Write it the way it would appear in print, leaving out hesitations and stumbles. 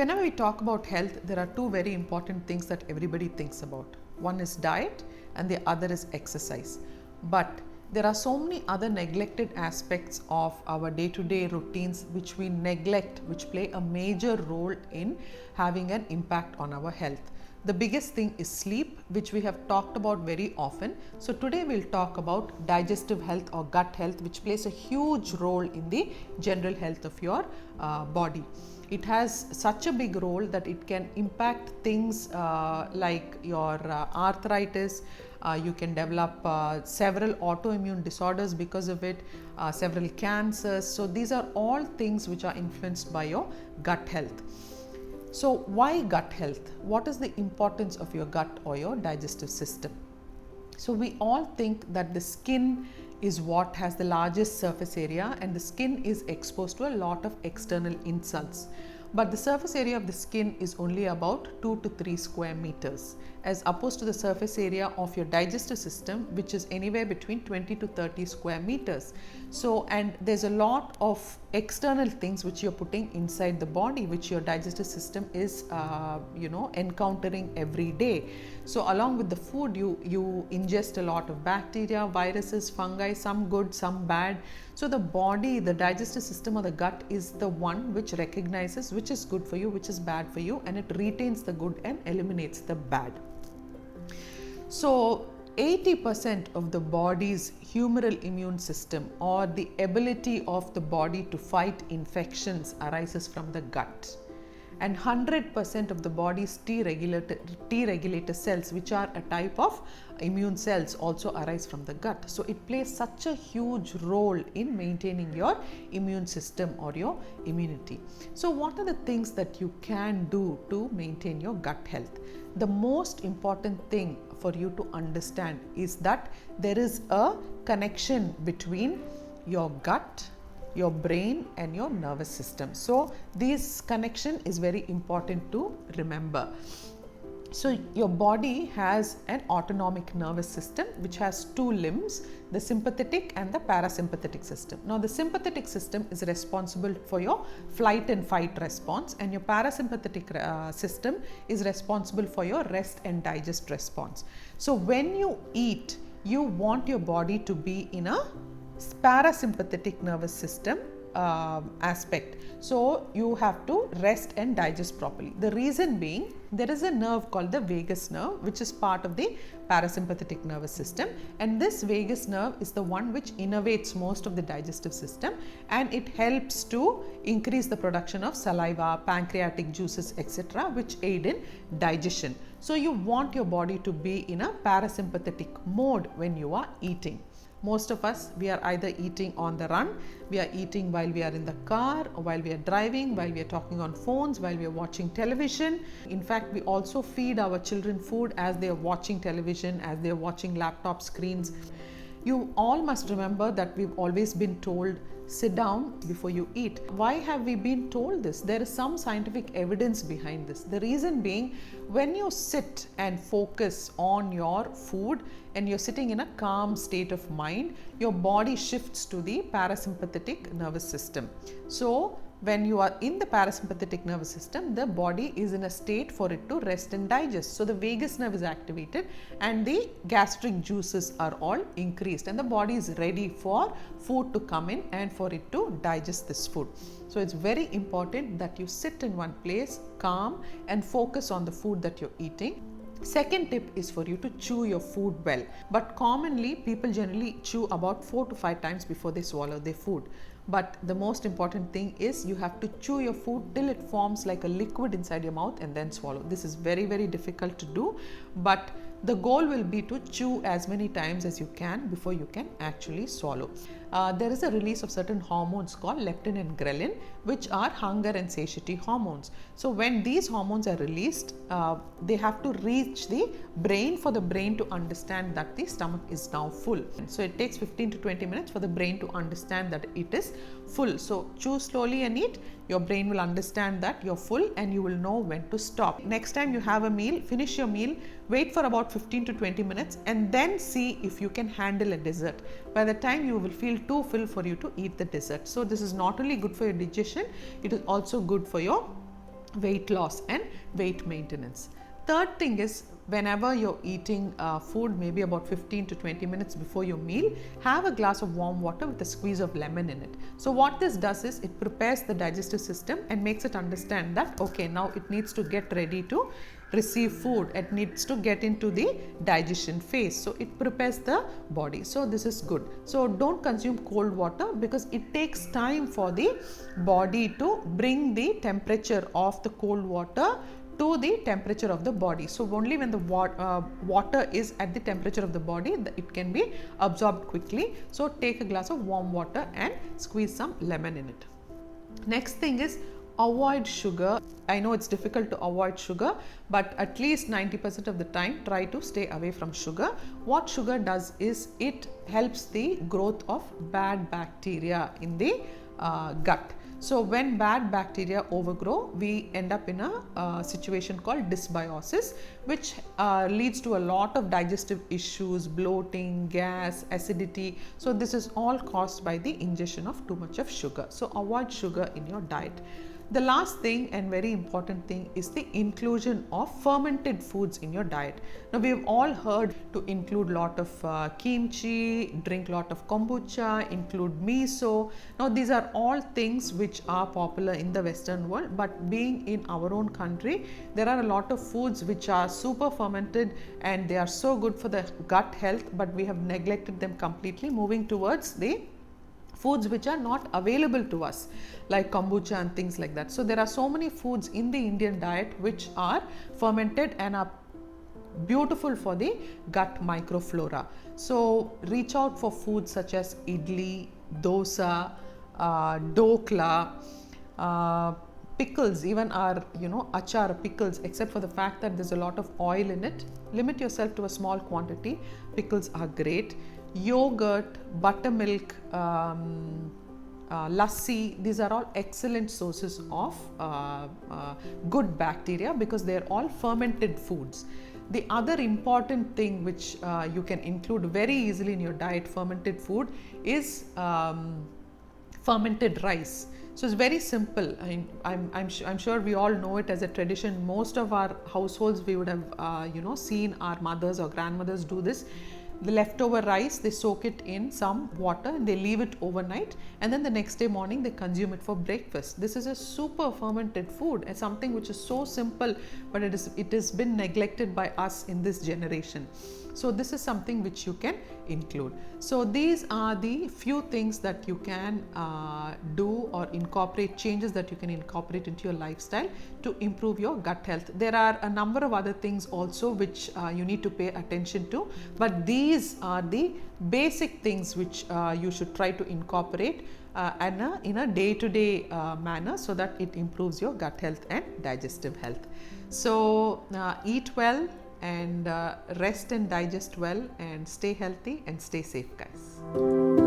Whenever we talk about health, there are two very important things that everybody thinks about. One is diet and the other is exercise. But there are so many other neglected aspects of our day-to-day routines which we neglect, which play a major role in having an impact on our health. The biggest thing is sleep, which we have talked about very often. So today we'll talk about digestive health or gut health, which plays a huge role in the general health of your body. It has such a big role that it can impact things like your arthritis. You can develop several autoimmune disorders because of it, several cancers. So these are all things which are influenced by your gut health. So why gut health? What is the importance of your gut or your digestive system? So we all think that the skin is what has the largest surface area, and the skin is exposed to a lot of external insults. But the surface area of the skin is only about 2 to 3 square meters, as opposed to the surface area of your digestive system, which is anywhere between 20 to 30 square meters. So, and there's a lot of external things which you're putting inside the body, which your digestive system is, encountering every day. So, along with the food, you ingest a lot of bacteria, viruses, fungi, some good, some bad. So, the body, the digestive system or the gut is the one which recognizes which is good for you, which is bad for you, and it retains the good and eliminates the bad. So 80% of the body's humoral immune system, or the ability of the body to fight infections, arises from the gut. And 100% of the body's T regulator cells, which are a type of immune cells, also arise from the gut. So it plays such a huge role in maintaining your immune system or your immunity. So what are the things that you can do to maintain your gut health? The most important thing for you to understand is that there is a connection between your gut, your brain and your nervous system. So this connection is very important to remember. So your body has an autonomic nervous system which has two limbs, the sympathetic and the parasympathetic system. Now the sympathetic system is responsible for your flight and fight response, and your parasympathetic system is responsible for your rest and digest response. So when you eat, you want your body to be in a parasympathetic nervous system aspect. So you have to rest and digest properly. The reason being, there is a nerve called the vagus nerve, which is part of the parasympathetic nervous system, and this vagus nerve is the one which innervates most of the digestive system, and it helps to increase the production of saliva, pancreatic juices, etc., which aid in digestion. So you want your body to be in a parasympathetic mode when you are eating. Most of us, we are either eating on the run, we are eating while we are in the car, or while we are driving, while we are talking on phones, while we are watching television. In fact, we also feed our children food as they are watching television, as they are watching laptop screens. You all must remember that we've always been told, sit down before you eat. Why have we been told this? There is some scientific evidence behind this. The reason being, when you sit and focus on your food and you're sitting in a calm state of mind, your body shifts to the parasympathetic nervous system. So when you are in the parasympathetic nervous system, the body is in a state for it to rest and digest. So the vagus nerve is activated and the gastric juices are all increased, and the body is ready for food to come in and for it to digest this food. So it's very important that you sit in one place, calm, and focus on the food that you're eating. Second tip is for you to chew your food well, but commonly people generally chew about 4 to 5 times before they swallow their food. But the most important thing is you have to chew your food till it forms like a liquid inside your mouth and then swallow. This is very, very difficult to do, but the goal will be to chew as many times as you can before you can actually swallow. There is a release of certain hormones called leptin and ghrelin, which are hunger and satiety hormones. So when these hormones are released, they have to reach the brain for the brain to understand that the stomach is now full. So it takes 15 to 20 minutes for the brain to understand that it is full. So chew slowly and eat. Your brain will understand that you're full and you will know when to stop. Next time you have a meal, finish your meal, wait for about 15 to 20 minutes and then see if you can handle a dessert. By the time you will feel too full for you to eat the dessert. So this is not only good for your digestion, it is also good for your weight loss and weight maintenance. Third thing is, whenever you're eating food, maybe about 15 to 20 minutes before your meal, have a glass of warm water with a squeeze of lemon in it. So what this does is it prepares the digestive system and makes it understand that okay, now it needs to get ready to receive food, it needs to get into the digestion phase. So it prepares the body. So this is good. So don't consume cold water because it takes time for the body to bring the temperature of the cold water to the temperature of the body. So only when the water is at the temperature of the body, it can be absorbed quickly. So take a glass of warm water and squeeze some lemon in it. Next thing is, avoid sugar. I know it's difficult to avoid sugar, but at least 90% of the time try to stay away from sugar. What sugar does is it helps the growth of bad bacteria in the gut. So when bad bacteria overgrow, we end up in a situation called dysbiosis, which leads to a lot of digestive issues, bloating, gas, acidity. So this is all caused by the ingestion of too much of sugar. So avoid sugar in your diet. The last thing and very important thing is the inclusion of fermented foods in your diet. Now we've all heard to include lot of kimchi, drink lot of kombucha, include miso. Now these are all things which are popular in the Western world, but being in our own country, there are a lot of foods which are super fermented and they are so good for the gut health, but we have neglected them completely, moving towards the foods which are not available to us, like kombucha and things like that. So there are so many foods in the Indian diet which are fermented and are beautiful for the gut microflora. So reach out for foods such as idli, dosa, dokla, pickles, even our achar pickles, except for the fact that there's a lot of oil in it. Limit yourself to a small quantity. Pickles are great. Yogurt, buttermilk, lassi, these are all excellent sources of good bacteria because they are all fermented foods. The other important thing which you can include very easily in your diet, fermented food, is fermented rice. So it's very simple. I'm sure we all know it as a tradition. Most of our households, we would have seen our mothers or grandmothers do this. The leftover rice, they soak it in some water and they leave it overnight, and then the next day morning they consume it for breakfast. This is a super fermented food and something which is so simple, but it has been neglected by us in this generation. So this is something which you can include. So these are the few things that you can do or incorporate, changes that you can incorporate into your lifestyle to improve your gut health. There are a number of other things also which you need to pay attention to, but these are the basic things which you should try to incorporate in a day-to-day manner so that it improves your gut health and digestive health. So eat well and rest and digest well and stay healthy and stay safe, guys.